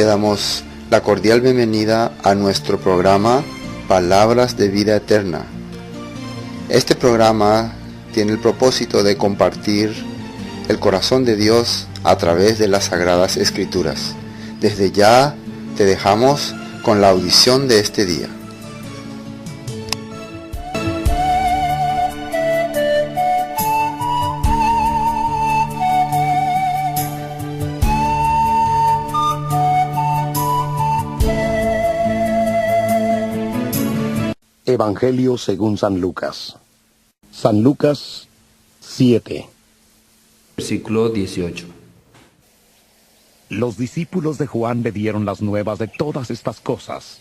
te damos la cordial bienvenida a nuestro programa Palabras de Vida Eterna. Este programa tiene el propósito de compartir el corazón de Dios a través de las Sagradas Escrituras. Desde ya te dejamos con la audición de este día. Evangelio según San Lucas. San Lucas 7. Versículo 18. Los discípulos de Juan le dieron las nuevas de todas estas cosas,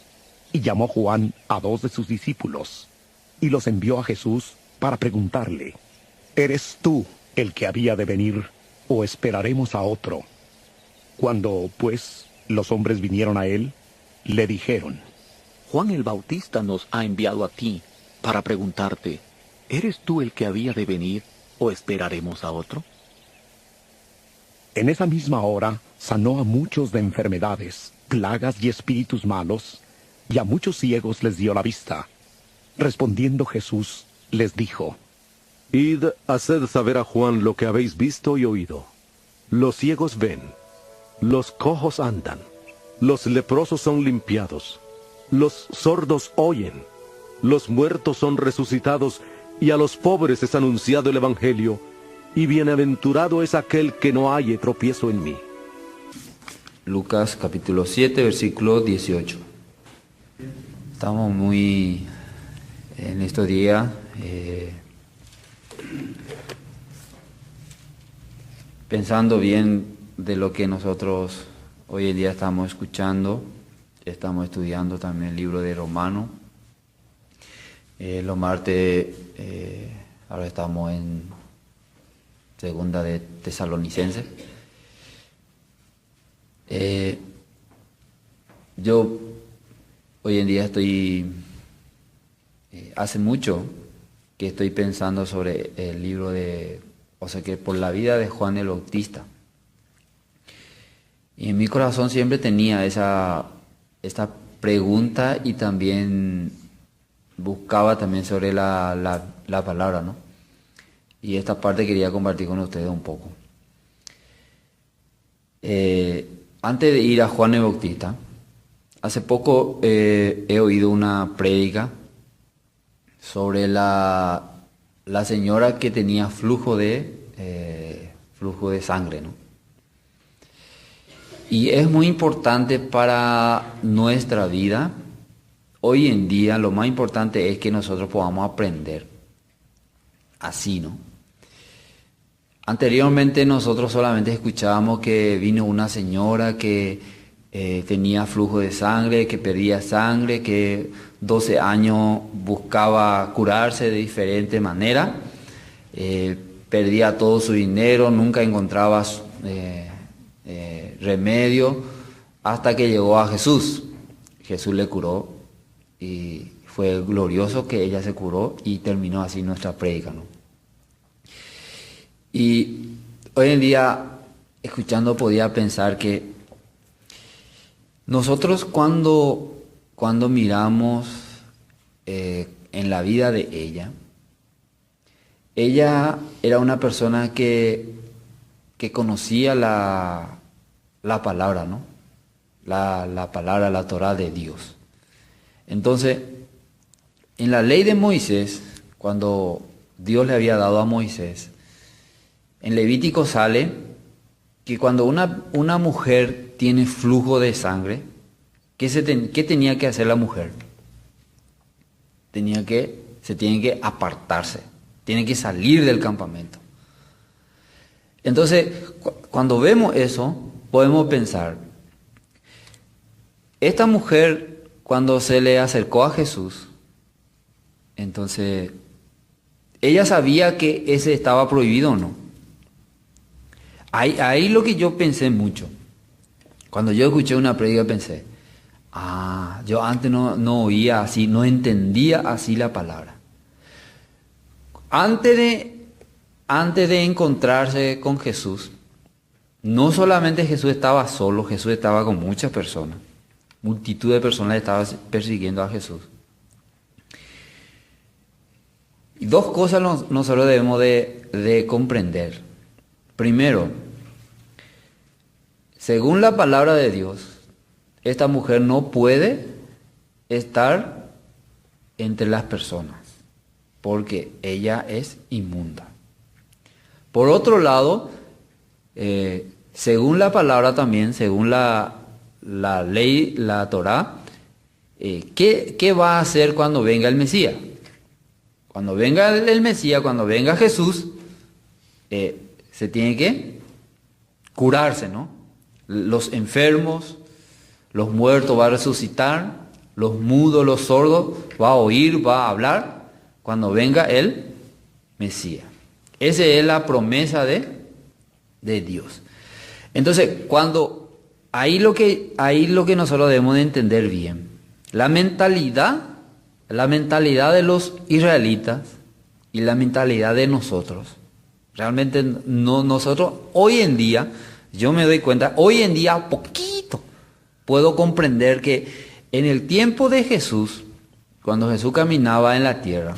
y llamó Juan a 2 de sus discípulos, y los envió a Jesús para preguntarle: ¿Eres tú el que había de venir, o esperaremos a otro? Cuando, pues, los hombres vinieron a él, le dijeron: Juan el Bautista nos ha enviado a ti para preguntarte: ¿eres tú el que había de venir o esperaremos a otro? En esa misma hora sanó a muchos de enfermedades, plagas y espíritus malos, y a muchos ciegos les dio la vista. Respondiendo Jesús, les dijo: Id, haced saber a Juan lo que habéis visto y oído. Los ciegos ven, los cojos andan, los leprosos son limpiados, los sordos oyen, los muertos son resucitados, y a los pobres es anunciado el Evangelio, y bienaventurado es aquel que no halle tropiezo en mí. Lucas capítulo 7, versículo 18. Estamos muy en estos días pensando bien de lo que nosotros hoy en día estamos escuchando. Estamos estudiando también el libro de Romanos. Los martes, ahora estamos en segunda de Tesalonicenses. Yo hoy en día hace mucho que estoy pensando sobre el libro que por la vida de Juan el Bautista. Y en mi corazón siempre tenía esta pregunta, y también buscaba también sobre la palabra, ¿no? Y esta parte quería compartir con ustedes un poco. Antes de ir a Juan el Bautista, hace poco he oído una prédica sobre la señora que tenía flujo de sangre, ¿no? Y es muy importante para nuestra vida. Hoy en día lo más importante es que nosotros podamos aprender así, ¿no? Anteriormente nosotros solamente escuchábamos que vino una señora que tenía flujo de sangre, que perdía sangre, que 12 años buscaba curarse de diferente manera, perdía todo su dinero, nunca encontraba remedio, hasta que llegó a Jesús. Jesús le curó y fue glorioso que ella se curó, y terminó así nuestra prédica, ¿no? Y hoy en día, escuchando, podía pensar que nosotros cuando miramos en la vida de ella era una persona que conocía la palabra, ¿no? La palabra, la Torá de Dios. Entonces, en la ley de Moisés, cuando Dios le había dado a Moisés, en Levítico sale que cuando una mujer tiene flujo de sangre, ¿qué tenía que hacer la mujer? Se tiene que apartarse, tiene que salir del campamento. Entonces, cuando vemos eso, podemos pensar, esta mujer, cuando se le acercó a Jesús, entonces, ella sabía que ese estaba prohibido o no. Ahí lo que yo pensé mucho. Cuando yo escuché una prédica pensé, yo antes no oía así, no entendía así la palabra. Antes de encontrarse con Jesús, no solamente Jesús estaba solo, Jesús estaba con muchas personas. Multitud de personas estaban persiguiendo a Jesús. Y dos cosas nosotros debemos de comprender. Primero, según la palabra de Dios, esta mujer no puede estar entre las personas, porque ella es inmunda. Por otro lado, según la palabra también, según la ley, la Torá, ¿qué va a hacer cuando venga el Mesías? Cuando venga el Mesías, cuando venga Jesús, se tiene que curarse, ¿no? Los enfermos, los muertos va a resucitar, los mudos, los sordos va a oír, va a hablar, cuando venga el Mesías. Esa es la promesa de Dios. Entonces, ahí lo que nosotros debemos de entender bien, la mentalidad de los israelitas y la mentalidad de nosotros. Realmente nosotros hoy en día, yo me doy cuenta, hoy en día poquito puedo comprender que en el tiempo de Jesús, cuando Jesús caminaba en la tierra,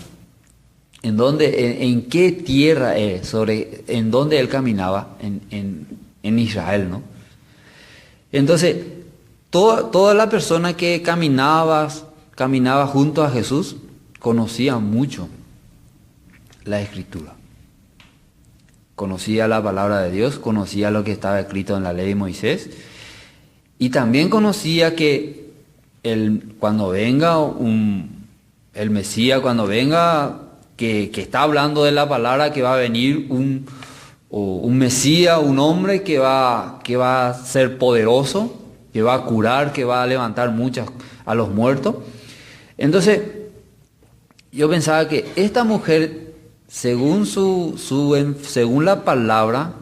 en qué tierra es, en dónde él caminaba, en Israel, ¿no? Entonces, toda la persona que caminaba junto a Jesús, conocía mucho la Escritura. Conocía la palabra de Dios, conocía lo que estaba escrito en la ley de Moisés, y también conocía que cuando venga el Mesías, cuando venga, que está hablando de la palabra, que va a venir un Mesías, un hombre que va a ser poderoso, que va a curar, que va a levantar a los muertos. Entonces, yo pensaba que esta mujer, según la palabra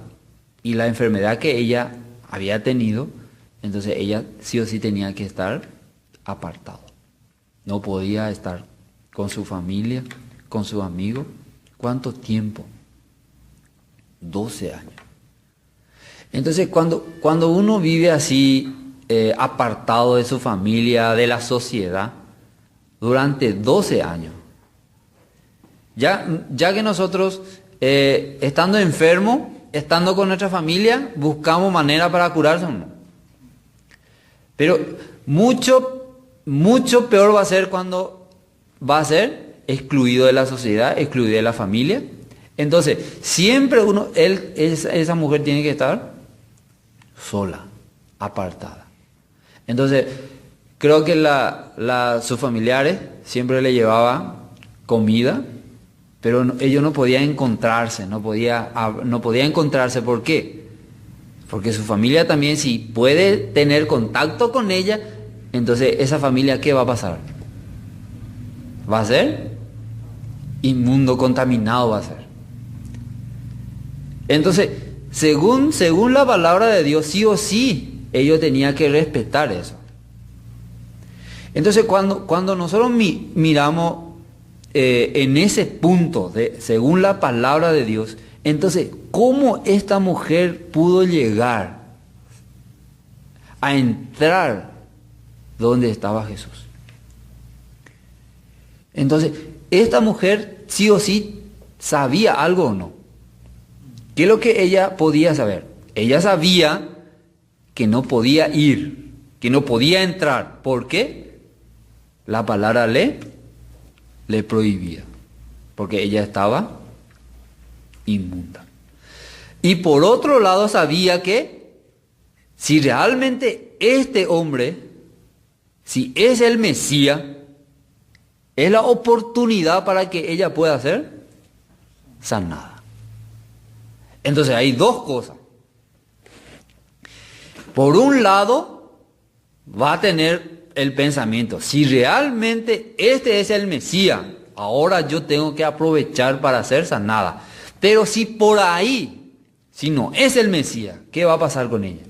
y la enfermedad que ella había tenido, entonces ella sí o sí tenía que estar apartado. No podía estar con su familia, con sus amigos. ¿Cuánto tiempo? 12 años. Entonces, cuando uno vive así, apartado de su familia, de la sociedad, durante 12 años, ya que nosotros, estando enfermos, estando con nuestra familia, buscamos manera para curarse, ¿no? Pero mucho peor va a ser cuando va a ser excluido de la sociedad, excluido de la familia. Entonces, siempre esa mujer tiene que estar sola, apartada. Entonces, creo que sus familiares siempre le llevaban comida, pero ellos no podían encontrarse, no podía encontrarse. ¿Por qué? Porque su familia también, si puede tener contacto con ella, entonces esa familia, ¿qué va a pasar? Va a ser inmundo, contaminado va a ser. Entonces, según la palabra de Dios, sí o sí, ellos tenían que respetar eso. Entonces, cuando nosotros miramos en ese punto, según la palabra de Dios, entonces, ¿cómo esta mujer pudo llegar a entrar donde estaba Jesús? Entonces, esta mujer sí o sí sabía algo o no. ¿Qué es lo que ella podía saber? Ella sabía que no podía ir, que no podía entrar. ¿Por qué? La palabra le prohibía. Porque ella estaba inmunda. Y por otro lado sabía que si realmente este hombre, si es el Mesías, es la oportunidad para que ella pueda ser sanada. Entonces hay dos cosas. Por un lado, va a tener el pensamiento, si realmente este es el Mesías, ahora yo tengo que aprovechar para ser sanada. Pero si por ahí, si no es el Mesías, ¿qué va a pasar con ella?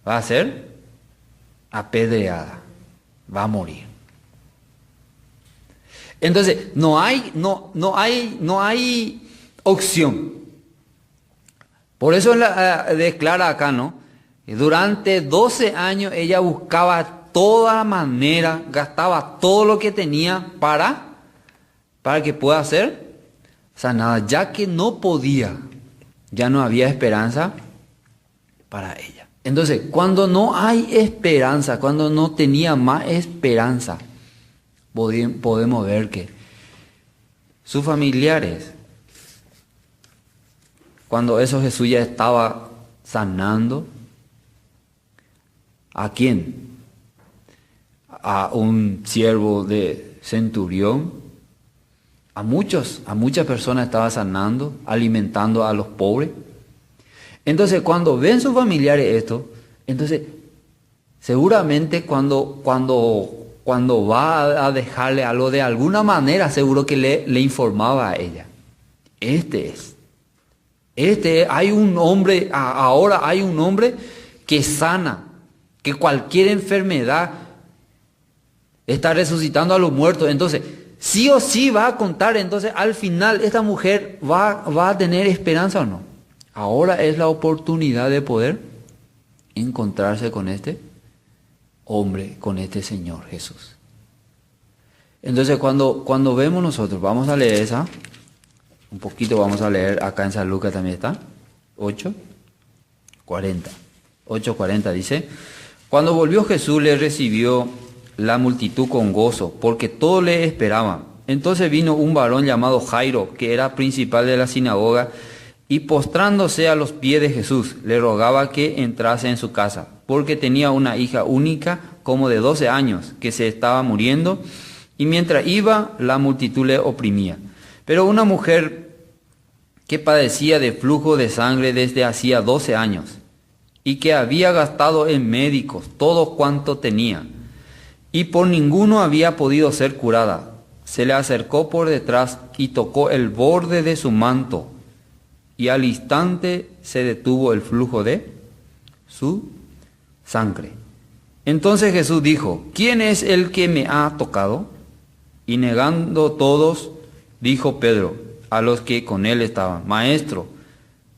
Va a ser apedreada, va a morir. Entonces, no hay opción. Por eso declara acá, ¿no? Durante 12 años ella buscaba toda manera, gastaba todo lo que tenía para que pueda ser sanada, ya que no podía, ya no había esperanza para ella. Entonces, cuando no hay esperanza, cuando no tenía más esperanza, podemos ver que sus familiares, cuando eso Jesús ya estaba sanando, ¿a quién? A un siervo de centurión, a muchas personas estaba sanando, alimentando a los pobres. Entonces, cuando ven sus familiares esto, entonces, seguramente cuando va a dejarle algo de alguna manera, seguro que le informaba a ella. Hay un hombre, ahora hay un hombre que sana, que cualquier enfermedad está resucitando a los muertos. Entonces, sí o sí va a contar. Entonces, al final, esta mujer va a tener esperanza o no. Ahora es la oportunidad de poder encontrarse con este hombre, con este Señor Jesús. Entonces, cuando vemos nosotros, vamos a leer esa, un poquito vamos a leer acá en San Lucas también está, 8:40 dice: cuando volvió Jesús le recibió la multitud con gozo, porque todos le esperaban. Entonces vino un varón llamado Jairo, que era principal de la sinagoga, y postrándose a los pies de Jesús, le rogaba que entrase en su casa, porque tenía una hija única, como de 12 años, que se estaba muriendo, y mientras iba, la multitud le oprimía. Pero una mujer que padecía de flujo de sangre desde hacía 12 años, y que había gastado en médicos todo cuanto tenía, y por ninguno había podido ser curada, se le acercó por detrás y tocó el borde de su manto, y al instante se detuvo el flujo de su sangre. Entonces Jesús dijo: ¿quién es el que me ha tocado? Y negando todos, dijo Pedro a los que con él estaban: Maestro,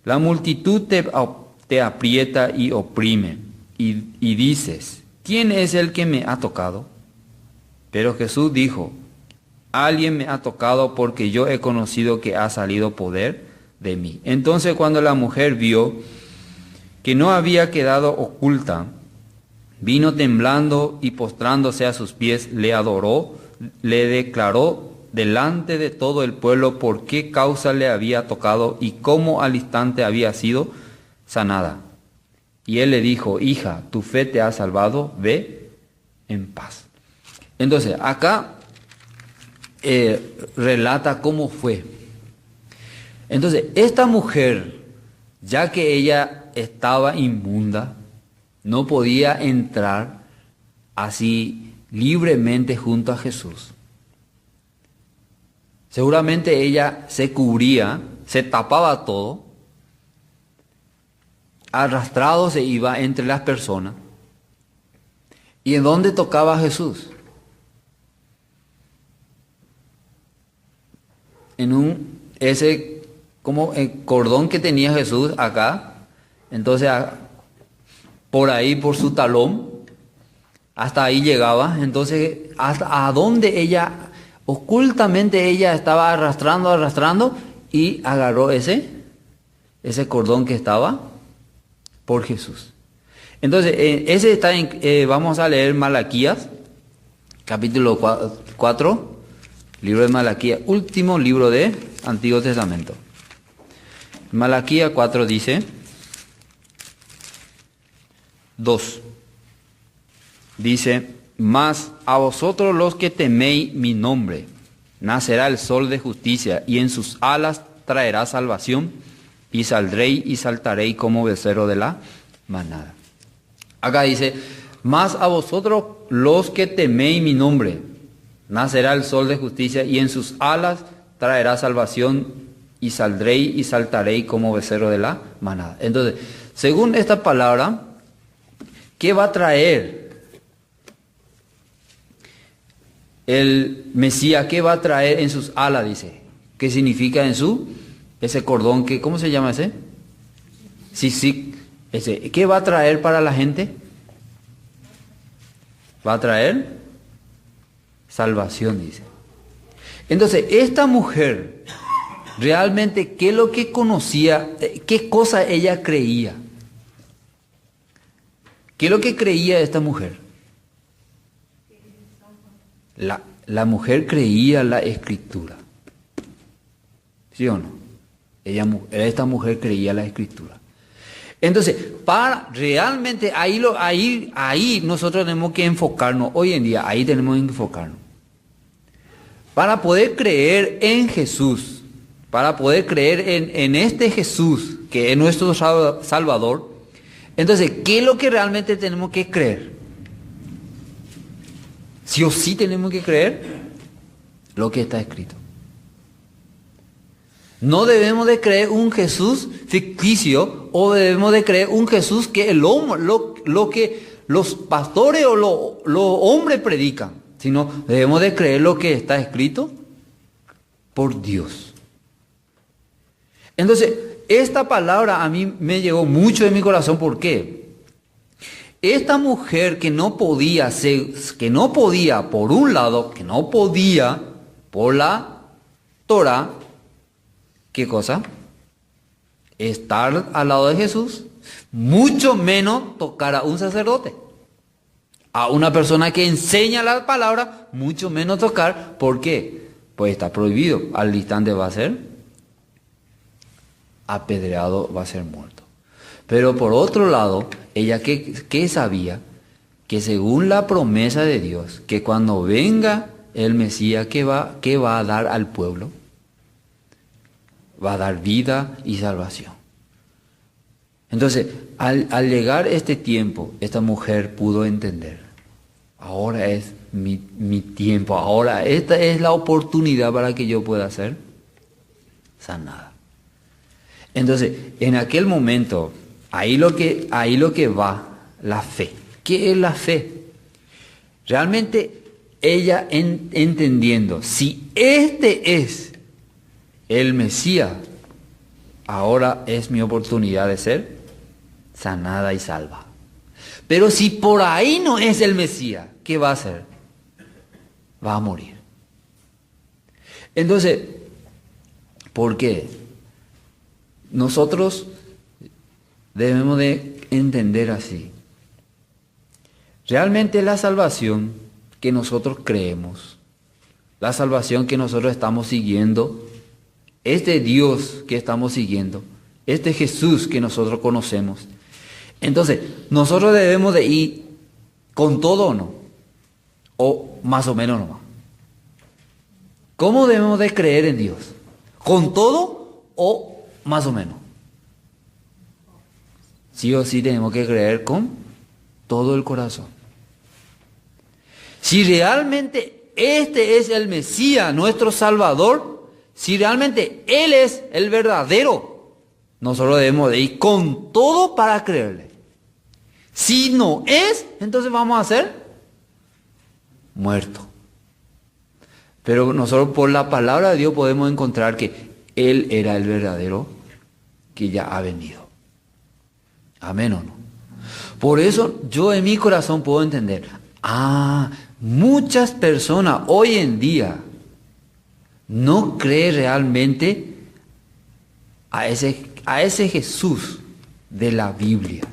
la multitud te aprieta y oprime, y dices: ¿quién es el que me ha tocado? Pero Jesús dijo: alguien me ha tocado, porque yo he conocido que ha salido poder de mí. Entonces, cuando la mujer vio que no había quedado oculta, vino temblando y postrándose a sus pies, le adoró, le declaró delante de todo el pueblo por qué causa le había tocado y cómo al instante había sido sanada. Y él le dijo: hija, tu fe te ha salvado, ve en paz. Entonces, acá relata cómo fue. Entonces, esta mujer, ya que ella estaba inmunda, no podía entrar así libremente junto a Jesús. Seguramente ella se cubría, se tapaba todo, arrastrado se iba entre las personas. ¿Y en dónde tocaba a Jesús? En ese como el cordón que tenía Jesús acá. Entonces, por ahí, por su talón, hasta ahí llegaba. Entonces, hasta a donde ella, ocultamente ella estaba arrastrando y agarró ese cordón que estaba por Jesús. Entonces, ese está vamos a leer Malaquías, capítulo 4, libro de Malaquías, último libro de Antiguo Testamento. Malaquías 4 dice 2. Dice: mas a vosotros los que teméis mi nombre, nacerá el sol de justicia, y en sus alas traerá salvación, y saldréis y saltaréis como becerro de la manada. Acá dice: mas a vosotros los que teméis mi nombre, nacerá el sol de justicia, y en sus alas traerá salvación, y saldréis y saltaréis como becerro de la manada. Entonces, según esta palabra, ¿qué va a traer el Mesías? ¿Qué va a traer en sus alas? Dice. ¿Qué significa en ese cordón? ¿Cómo se llama ese? sí, ¿qué va a traer para la gente? Va a traer salvación, dice. Entonces, esta mujer, realmente, ¿qué es lo que conocía? ¿Qué cosa ella creía? ¿Qué es lo que creía esta mujer? La mujer creía la Escritura. ¿Sí o no? Esta mujer creía la Escritura. Entonces, para realmente ahí nosotros tenemos que enfocarnos, hoy en día, ahí tenemos que enfocarnos. Para poder creer en Jesús, para poder creer en este Jesús, que es nuestro Salvador, entonces, ¿qué es lo que realmente tenemos que creer? Sí o sí tenemos que creer lo que está escrito. No debemos de creer un Jesús ficticio o debemos de creer un Jesús que lo que los pastores o los hombres predican, sino debemos de creer lo que está escrito por Dios. Entonces, esta palabra a mí me llegó mucho en mi corazón. ¿Por qué? Esta mujer que no podía, por un lado, que no podía por la Torah, ¿qué cosa? Estar al lado de Jesús, mucho menos tocar a un sacerdote, a una persona que enseña la palabra, mucho menos tocar. ¿Por qué? Pues está prohibido. Al instante va a ser apedreado, va a ser muerto. Pero por otro lado, ella ¿qué sabía? Que según la promesa de Dios, que cuando venga el Mesías, ¿qué va a dar al pueblo? Va a dar vida y salvación. Entonces, al llegar este tiempo, esta mujer pudo entender, ahora es mi tiempo, ahora esta es la oportunidad para que yo pueda ser sanada. Entonces, en aquel momento, ahí lo que va, la fe. ¿Qué es la fe? Realmente ella entendiendo, si este es el Mesías, ahora es mi oportunidad de ser sanada y salva. Pero si por ahí no es el Mesías, ¿qué va a hacer? Va a morir. Entonces, ¿por qué? Nosotros debemos de entender así. Realmente la salvación que nosotros creemos, la salvación que nosotros estamos siguiendo, este Dios que estamos siguiendo, este Jesús que nosotros conocemos. Entonces, nosotros debemos de ir con todo o no, o más o menos nomás. ¿Cómo debemos de creer en Dios? ¿Con todo o más o menos? Sí o sí tenemos que creer con todo el corazón. Si realmente este es el Mesías, nuestro Salvador, si realmente Él es el verdadero, nosotros debemos de ir con todo para creerle. Si no es, entonces vamos a ser muertos. Pero nosotros por la palabra de Dios podemos encontrar que Él era el verdadero que ya ha venido. Amén o no. Por eso yo en mi corazón puedo entender, muchas personas hoy en día no creen realmente a ese Jesús de la Biblia,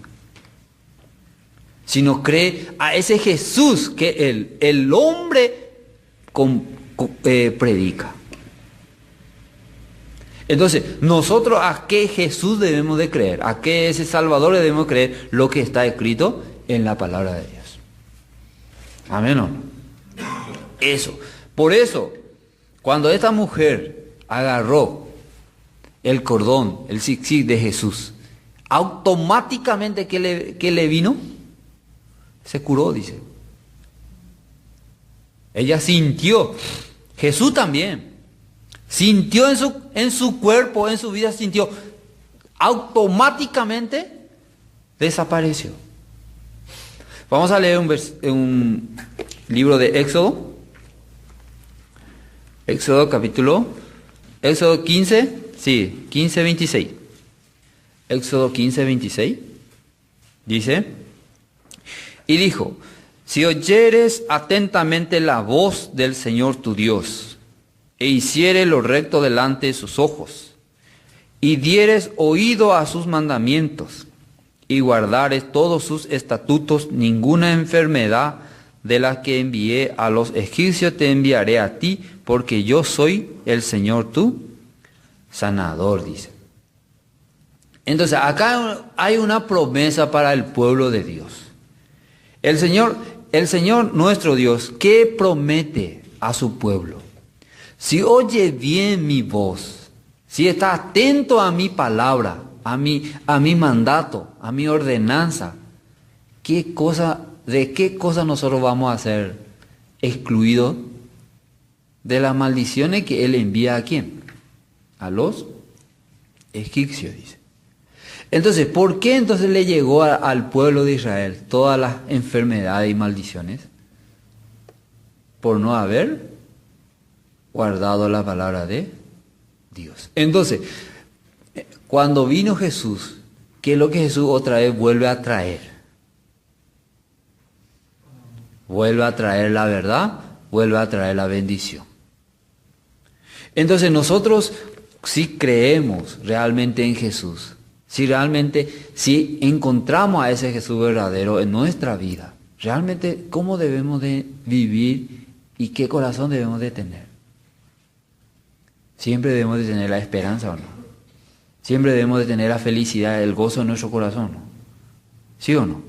sino cree a ese Jesús que el hombre predica. Entonces, nosotros a qué Jesús debemos de creer, a qué ese Salvador debemos creer, lo que está escrito en la palabra de Dios. Amén o no. Eso. Por eso, cuando esta mujer agarró el cordón, el zigzag de Jesús, automáticamente ¿qué le vino? Se curó, dice. Ella sintió. Jesús también. Sintió en su cuerpo, en su vida, sintió. Automáticamente desapareció. Vamos a leer un libro de Éxodo. Éxodo 15, 26. Éxodo 15, 26. Dice, y dijo, si oyeres atentamente la voz del Señor tu Dios, e hicieres lo recto delante de sus ojos, y dieres oído a sus mandamientos, y guardares todos sus estatutos, ninguna enfermedad de la que envié a los egipcios te enviaré a ti, porque yo soy el Señor tu sanador, dice. Entonces, acá hay una promesa para el pueblo de Dios. El Señor nuestro Dios, ¿qué promete a su pueblo? Si oye bien mi voz, si está atento a mi palabra, a mi mandato, a mi ordenanza, ¿de qué cosa nosotros vamos a ser excluidos? De las maldiciones que Él envía a quién? A los egipcios, dice. Entonces, ¿por qué entonces le llegó al pueblo de Israel todas las enfermedades y maldiciones? Por no haber guardado la palabra de Dios. Entonces, cuando vino Jesús, ¿qué es lo que Jesús otra vez vuelve a traer? Vuelve a traer la verdad, vuelve a traer la bendición. Entonces nosotros, si creemos realmente en Jesús, si encontramos a ese Jesús verdadero en nuestra vida, realmente cómo debemos de vivir y qué corazón debemos de tener. Siempre debemos de tener la esperanza, ¿o no? Siempre debemos de tener la felicidad, el gozo en nuestro corazón, ¿no? ¿Sí o no?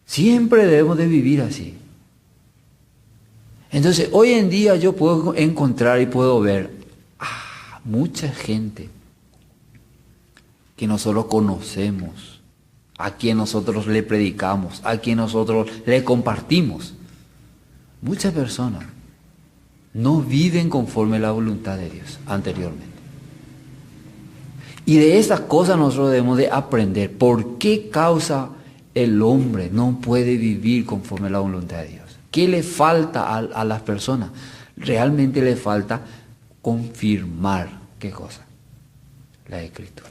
Siempre debemos de vivir así. Entonces, hoy en día yo puedo encontrar y puedo ver mucha gente que nosotros conocemos, a quien nosotros le predicamos, a quien nosotros le compartimos. Muchas personas no viven conforme a la voluntad de Dios anteriormente. Y de esas cosas nosotros debemos de aprender. ¿Por qué causa el hombre no puede vivir conforme a la voluntad de Dios? ¿Qué le falta a las personas? Realmente le falta confirmar, ¿qué cosa? La Escritura.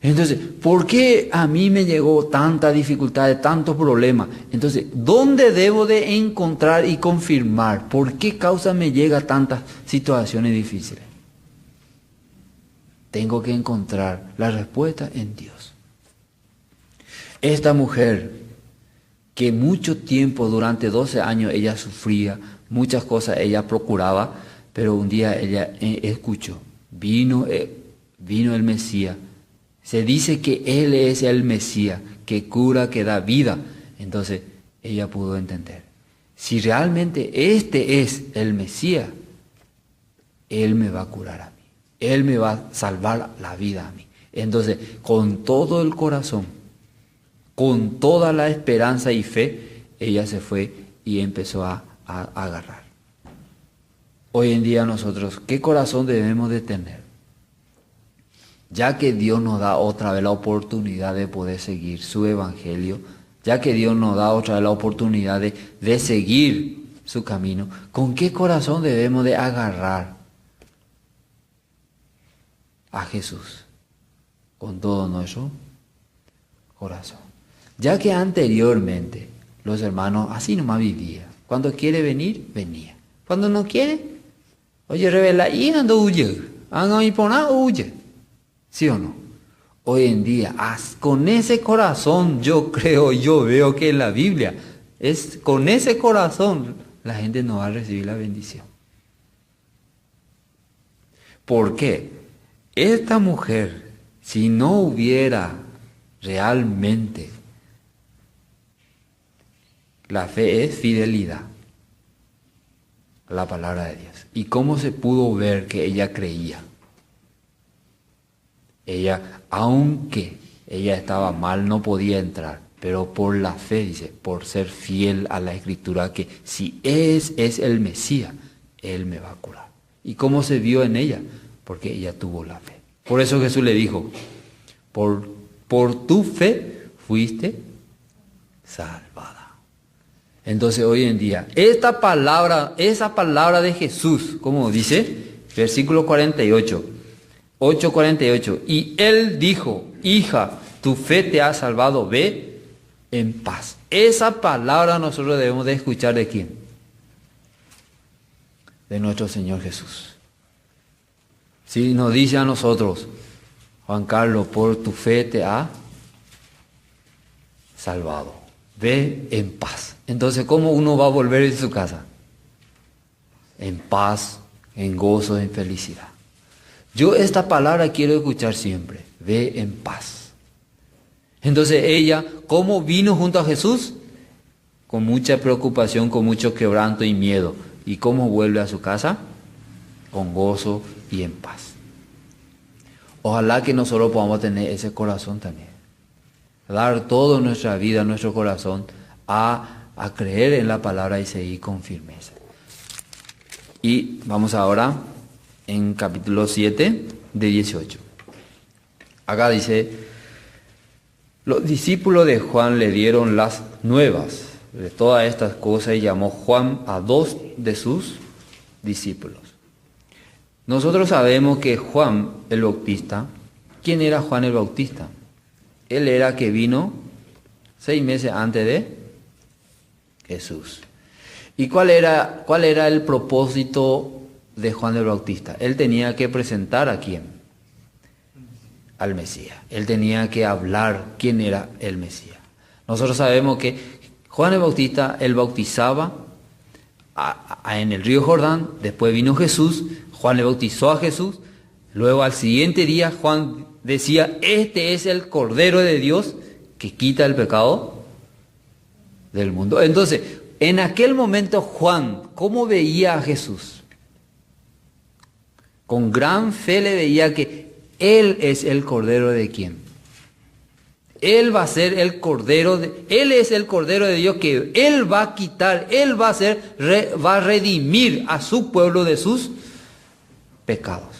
Entonces, ¿por qué a mí me llegó tanta dificultad, tantos problemas? Entonces, ¿dónde debo de encontrar y confirmar? ¿Por qué causa me llega tantas situaciones difíciles? Tengo que encontrar la respuesta en Dios. Esta mujer, que mucho tiempo, durante 12 años, ella sufría, muchas cosas ella procuraba, pero un día ella escuchó, vino el Mesías. Se dice que Él es el Mesías, que cura, que da vida. Entonces ella pudo entender, si realmente este es el Mesías, Él me va a curar a mí. Él me va a salvar la vida a mí. Entonces, con todo el corazón, con toda la esperanza y fe, ella se fue y empezó a agarrar. Hoy en día nosotros, ¿qué corazón debemos de tener? Ya que Dios nos da otra vez la oportunidad de poder seguir su evangelio, ya que Dios nos da otra vez la oportunidad de seguir su camino, ¿con qué corazón debemos de agarrar a Jesús? Con todo nuestro corazón. Ya que anteriormente los hermanos así nomás vivían. Cuando quiere venir, venía. Cuando no quiere, oye, revela y ando huye. Ando y pona huye. ¿Sí o no? Hoy en día, con ese corazón, yo veo que en la Biblia, es con ese corazón, la gente no va a recibir la bendición. ¿Por qué? Esta mujer, si no hubiera realmente, la fe es fidelidad a la palabra de Dios. ¿Y cómo se pudo ver que ella creía? Ella, aunque ella estaba mal, no podía entrar, pero por la fe, dice, por ser fiel a la Escritura, que si es el Mesías, Él me va a curar. ¿Y cómo se vio en ella? Porque ella tuvo la fe. Por eso Jesús le dijo, por tu fe fuiste salvada. Entonces hoy en día, esa palabra de Jesús, como dice, versículo 48, 8:48. Y él dijo, hija, tu fe te ha salvado, ve en paz. Esa palabra nosotros debemos de escuchar ¿de quién? De nuestro Señor Jesús. Si nos dice a nosotros, Juan Carlos, por tu fe te ha salvado, ve en paz. Entonces, ¿cómo uno va a volver a su casa? En paz, en gozo, en felicidad. Yo esta palabra quiero escuchar siempre, ve en paz. Entonces ella, ¿cómo vino junto a Jesús? Con mucha preocupación, con mucho quebranto y miedo. ¿Y cómo vuelve a su casa? Con gozo y en paz. Ojalá que nosotros podamos tener ese corazón también. Dar toda nuestra vida, nuestro corazón, a creer en la palabra y seguir con firmeza. Y vamos ahora en capítulo 7 de 18. Acá dice, los discípulos de Juan le dieron las nuevas de todas estas cosas y llamó Juan a 2 de sus discípulos. Nosotros sabemos que Juan el Bautista, ¿quién era Juan el Bautista? Él era que vino 6 meses antes de Jesús. ¿Y cuál era el propósito de Juan el Bautista? Él tenía que presentar ¿a quién? Al Mesías. Él tenía que hablar quién era el Mesías. Nosotros sabemos que Juan el Bautista, él bautizaba en el río Jordán, después vino Jesús, Juan le bautizó a Jesús, luego al siguiente día Juan decía, este es el Cordero de Dios que quita el pecado del mundo. Entonces, en aquel momento Juan, ¿cómo veía a Jesús? Con gran fe le veía que Él es el Cordero de quién. Él va a ser el Cordero, Él es el Cordero de Dios que Él va a quitar, Él va a redimir a su pueblo de sus pecados.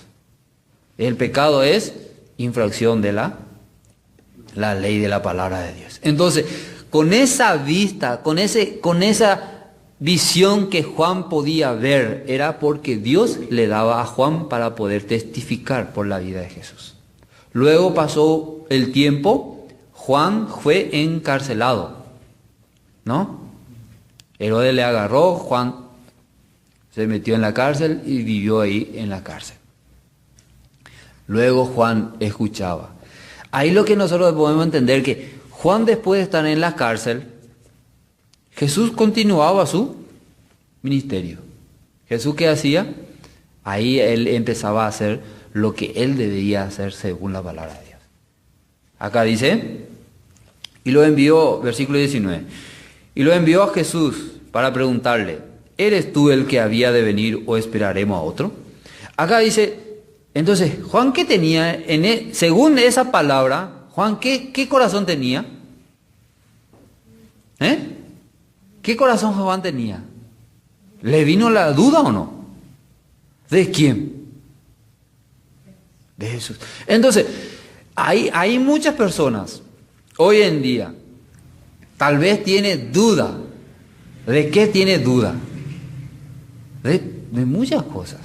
El pecado es infracción de la ley de la palabra de Dios. Entonces, con esa vista, con esa visión que Juan podía ver, era porque Dios le daba a Juan para poder testificar por la vida de Jesús. Luego pasó el tiempo, Juan fue encarcelado, ¿no? Herodes le agarró, Juan se metió en la cárcel y vivió ahí en la cárcel. Luego Juan escuchaba. Ahí lo que nosotros podemos entender que Juan, después de estar en la cárcel, Jesús continuaba su ministerio. ¿Jesús qué hacía? Ahí él empezaba a hacer lo que él debía hacer según la palabra de Dios. Acá dice, y lo envió, versículo 19, y lo envió a Jesús para preguntarle, ¿eres tú el que había de venir o esperaremos a otro? Acá dice, entonces, Juan, ¿qué tenía? Según esa palabra, Juan, ¿qué corazón tenía? ¿Qué corazón Juan tenía? ¿Le vino la duda o no? ¿De quién? De Jesús. Entonces, hay muchas personas hoy en día, tal vez tiene duda. ¿De qué tiene duda? De muchas cosas.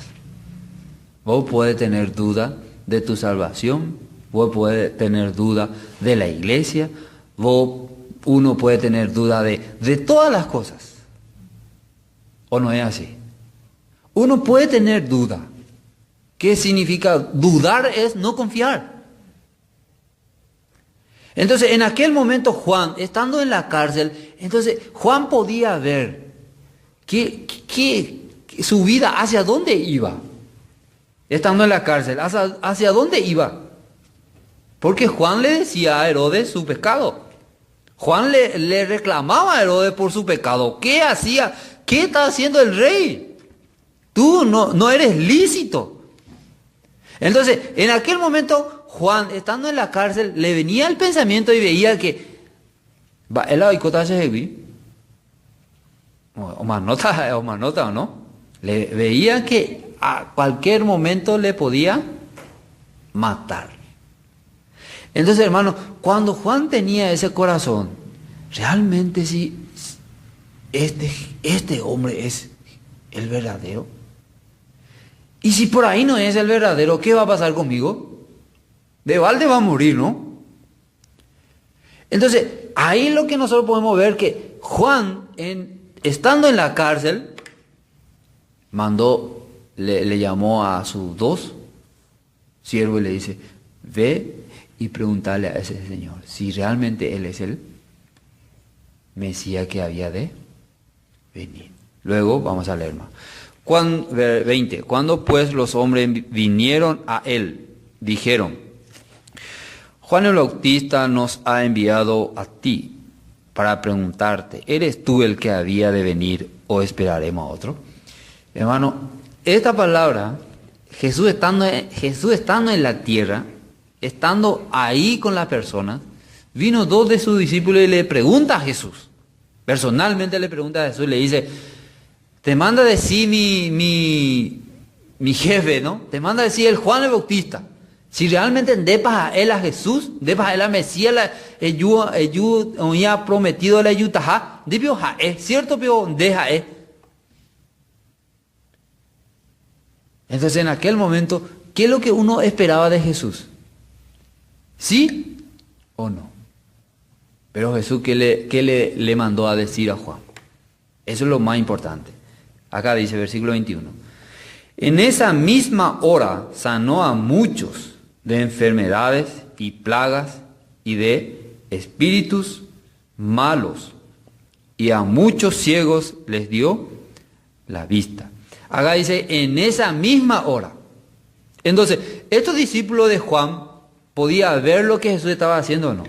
Vos podés tener duda de tu salvación, vos podés tener duda de la iglesia, uno puede tener duda de todas las cosas. ¿O no es así? Uno puede tener duda. ¿Qué significa? Dudar es no confiar. Entonces, en aquel momento Juan, estando en la cárcel, entonces Juan podía ver que su vida hacia dónde iba. Estando en la cárcel, ¿hacia dónde iba? Porque Juan le decía a Herodes su pecado. Juan le reclamaba a Herodes por su pecado. ¿Qué hacía? ¿Qué está haciendo el rey? Tú no eres lícito. Entonces, en aquel momento, Juan, estando en la cárcel, le venía el pensamiento y veía que él o manota o no, le veía que a cualquier momento le podía matar. Entonces, hermano, cuando Juan tenía ese corazón, realmente sí, este hombre es el verdadero. Y si por ahí no es el verdadero, ¿qué va a pasar conmigo? De balde va a morir, ¿no? Entonces, ahí lo que nosotros podemos ver que Juan, estando en la cárcel, le llamó a sus 2 siervos y le dice, ve y preguntale a ese señor si realmente él es el Mesías que había de venir. Luego vamos a leer más. 20. Cuando pues los hombres vinieron a él, dijeron, Juan el Bautista nos ha enviado a ti para preguntarte, ¿eres tú el que había de venir o esperaremos a otro? Hermano, esta palabra, Jesús estando en la tierra, estando ahí con las personas, vino 2 de sus discípulos y le pregunta a Jesús. Personalmente le pregunta a Jesús, le dice, te manda a decir mi jefe, ¿no? Te manda a decir el Juan el Bautista. Si realmente depas a él a Jesús, depas a él a Mesías, ellos había prometido la yutaja, dipio ja es cierto, pero deja es. Entonces en aquel momento, ¿qué es lo que uno esperaba de Jesús? ¿Sí o no? Pero Jesús, ¿qué le mandó a decir a Juan? Eso es lo más importante. Acá dice, versículo 21. En esa misma hora sanó a muchos de enfermedades y plagas y de espíritus malos, y a muchos ciegos les dio la vista. Acá dice, en esa misma hora. Entonces, estos discípulos de Juan podían ver lo que Jesús estaba haciendo o no.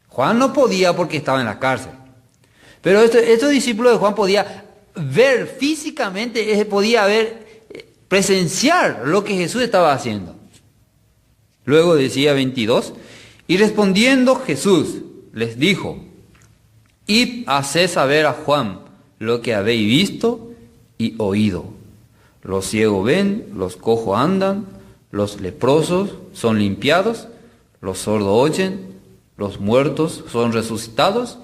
Juan no podía porque estaba en la cárcel. Pero estos discípulos de Juan podían ver físicamente, podía ver, presenciar lo que Jesús estaba haciendo. Luego decía 22, y respondiendo Jesús les dijo, id haced saber a Juan lo que habéis visto y oído. Los ciegos ven, los cojos andan, los leprosos son limpiados, los sordos oyen, los muertos son resucitados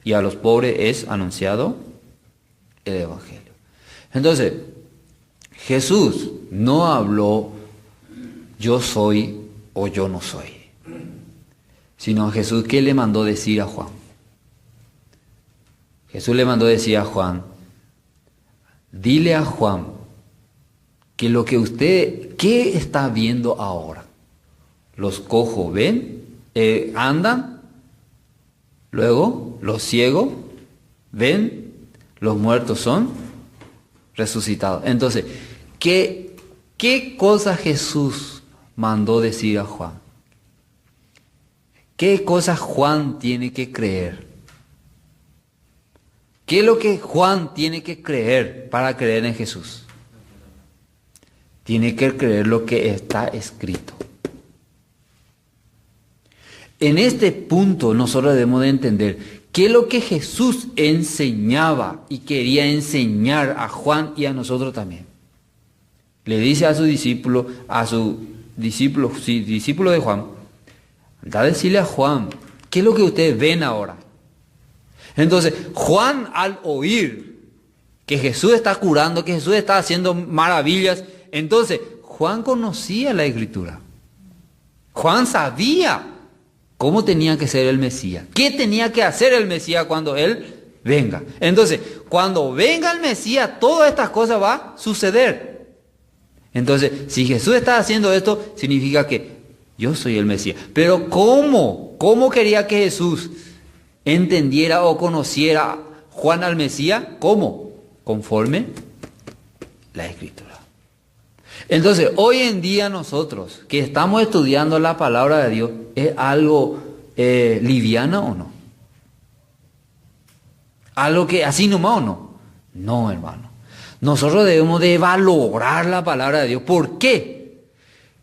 y a los pobres es anunciado el Evangelio. Entonces, Jesús no habló yo soy o yo no soy, sino Jesús, ¿qué le mandó decir a Juan? Jesús le mandó decir a Juan, dile a Juan que lo que usted, ¿qué está viendo ahora? Los cojos ven, andan, luego los ciegos ven, los muertos son resucitados. Entonces, ¿qué cosa Jesús mandó decir a Juan? ¿Qué cosa Juan tiene que creer? ¿Qué es lo que Juan tiene que creer para creer en Jesús? Tiene que creer lo que está escrito. En este punto nosotros debemos de entender qué es lo que Jesús enseñaba y quería enseñar a Juan y a nosotros también. Le dice a su discípulo de Juan, anda a decirle a Juan, ¿qué es lo que ustedes ven ahora? Entonces, Juan al oír que Jesús está curando, que Jesús está haciendo maravillas, entonces Juan conocía la Escritura. Juan sabía cómo tenía que ser el Mesías, qué tenía que hacer el Mesías cuando Él venga. Entonces, cuando venga el Mesías, todas estas cosas van a suceder. Entonces, si Jesús está haciendo esto, significa que yo soy el Mesías. Pero ¿cómo? ¿Cómo quería que Jesús entendiera o conociera Juan al Mesías? ¿Cómo? Conforme la Escritura. Entonces, hoy en día nosotros que estamos estudiando la palabra de Dios, ¿es algo liviana o no? ¿Algo que así nomás o no? No, hermano. Nosotros debemos de valorar la palabra de Dios. ¿Por qué?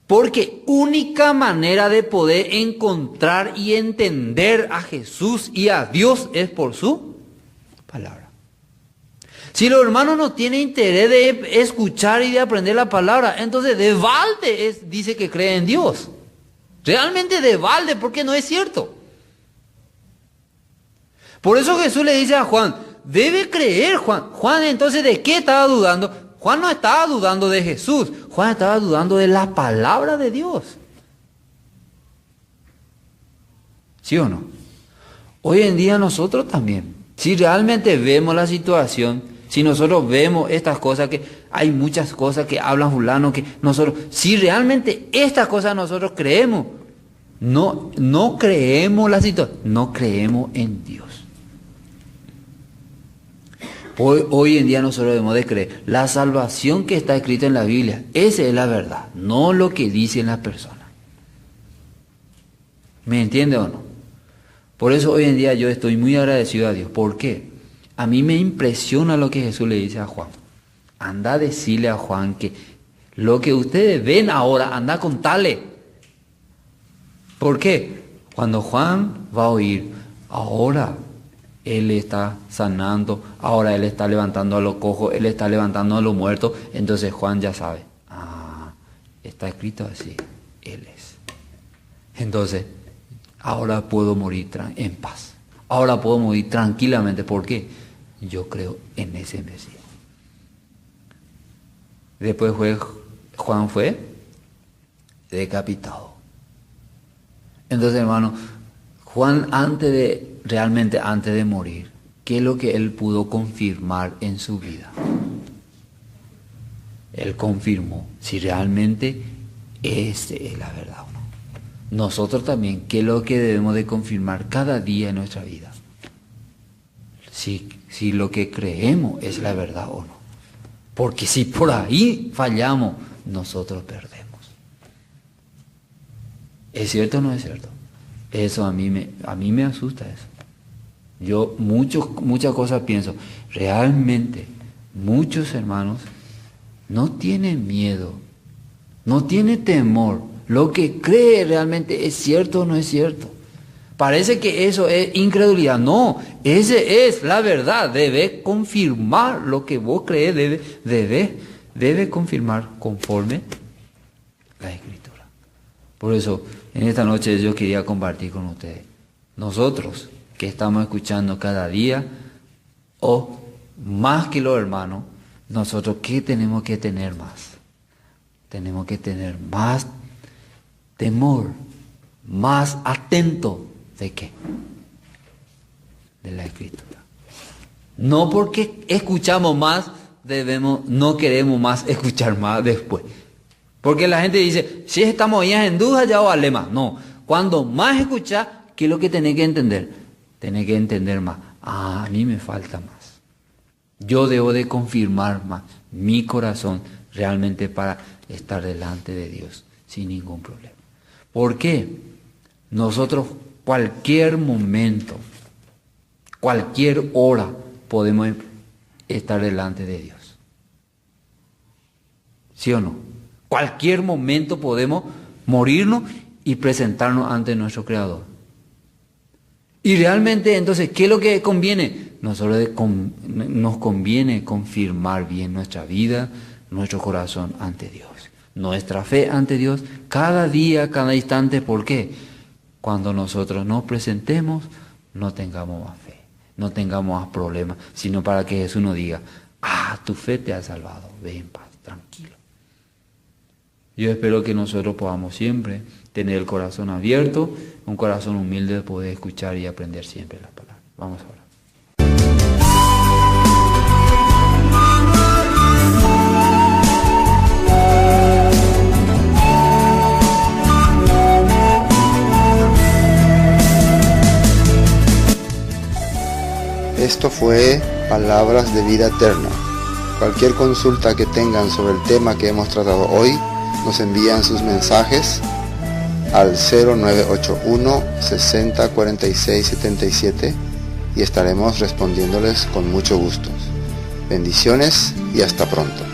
Porque única manera de poder encontrar y entender a Jesús y a Dios es por su palabra. Si los hermanos no tienen interés de escuchar y de aprender la palabra, entonces de balde dice que cree en Dios. Realmente de balde, porque no es cierto. Por eso Jesús le dice a Juan, debe creer Juan. Juan, entonces, ¿de qué estaba dudando? Juan no estaba dudando de Jesús, Juan estaba dudando de la palabra de Dios. ¿Sí o no? Hoy en día nosotros también, si realmente vemos la situación, si nosotros vemos estas cosas, que hay muchas cosas que hablan fulano, que nosotros, si realmente estas cosas nosotros creemos, no creemos la situación, no creemos en Dios. Hoy en día nosotros debemos de creer la salvación que está escrita en la Biblia. Esa es la verdad, no lo que dicen las personas. ¿Me entiende o no? Por eso hoy en día yo estoy muy agradecido a Dios. ¿Por qué? A mí me impresiona lo que Jesús le dice a Juan. Anda a decirle a Juan que lo que ustedes ven ahora, anda a contarle. ¿Por qué? Cuando Juan va a oír, ahora Él está sanando, ahora Él está levantando a los cojos, Él está levantando a los muertos, entonces Juan ya sabe, está escrito así, Él es. Entonces, ahora puedo morir en paz, ahora puedo morir tranquilamente, ¿por qué? Yo creo en ese Mesías. Después Juan fue decapitado. Entonces, hermano, Juan realmente antes de morir, ¿qué es lo que él pudo confirmar en su vida? Él confirmó si realmente esa es la verdad o no. Nosotros también, ¿qué es lo que debemos de confirmar cada día en nuestra vida? Si lo que creemos es la verdad o no. Porque si por ahí fallamos, nosotros perdemos. ¿Es cierto o no es cierto? Eso a mí me asusta eso. Yo muchas cosas pienso. Realmente, muchos hermanos no tienen miedo, no tienen temor. Lo que cree realmente es cierto o no es cierto. Parece que eso es incredulidad. No, esa es la verdad. Debe confirmar lo que vos crees, debe confirmar conforme la Escritura. Por eso, en esta noche yo quería compartir con ustedes. Nosotros que estamos escuchando cada día, o más que los hermanos, nosotros ¿qué tenemos que tener más? Tenemos que tener más temor, más atento. ¿De qué? De la Escritura. No porque escuchamos más, no queremos más escuchar más después. Porque la gente dice, si estamos ya en duda, ya vale más. No, cuando más escuchas, ¿qué es lo que tenés que entender? Tenés que entender más. A mí me falta más. Yo debo de confirmar más mi corazón realmente para estar delante de Dios sin ningún problema. ¿Por qué? Nosotros cualquier momento, cualquier hora podemos estar delante de Dios. ¿Sí o no? Cualquier momento podemos morirnos y presentarnos ante nuestro Creador. Y realmente, entonces, ¿qué es lo que conviene? Nos conviene confirmar bien nuestra vida, nuestro corazón ante Dios. Nuestra fe ante Dios, cada día, cada instante. ¿Por qué? Cuando nosotros nos presentemos, no tengamos más fe, no tengamos más problemas, sino para que Jesús nos diga, tu fe te ha salvado, ve en paz, tranquilo. Yo espero que nosotros podamos siempre tener el corazón abierto, un corazón humilde de poder escuchar y aprender siempre la palabra. Vamos a orar. Esto fue Palabras de Vida Eterna. Cualquier consulta que tengan sobre el tema que hemos tratado hoy, nos envían sus mensajes al 0981 60 46 77 y estaremos respondiéndoles con mucho gusto. Bendiciones y hasta pronto.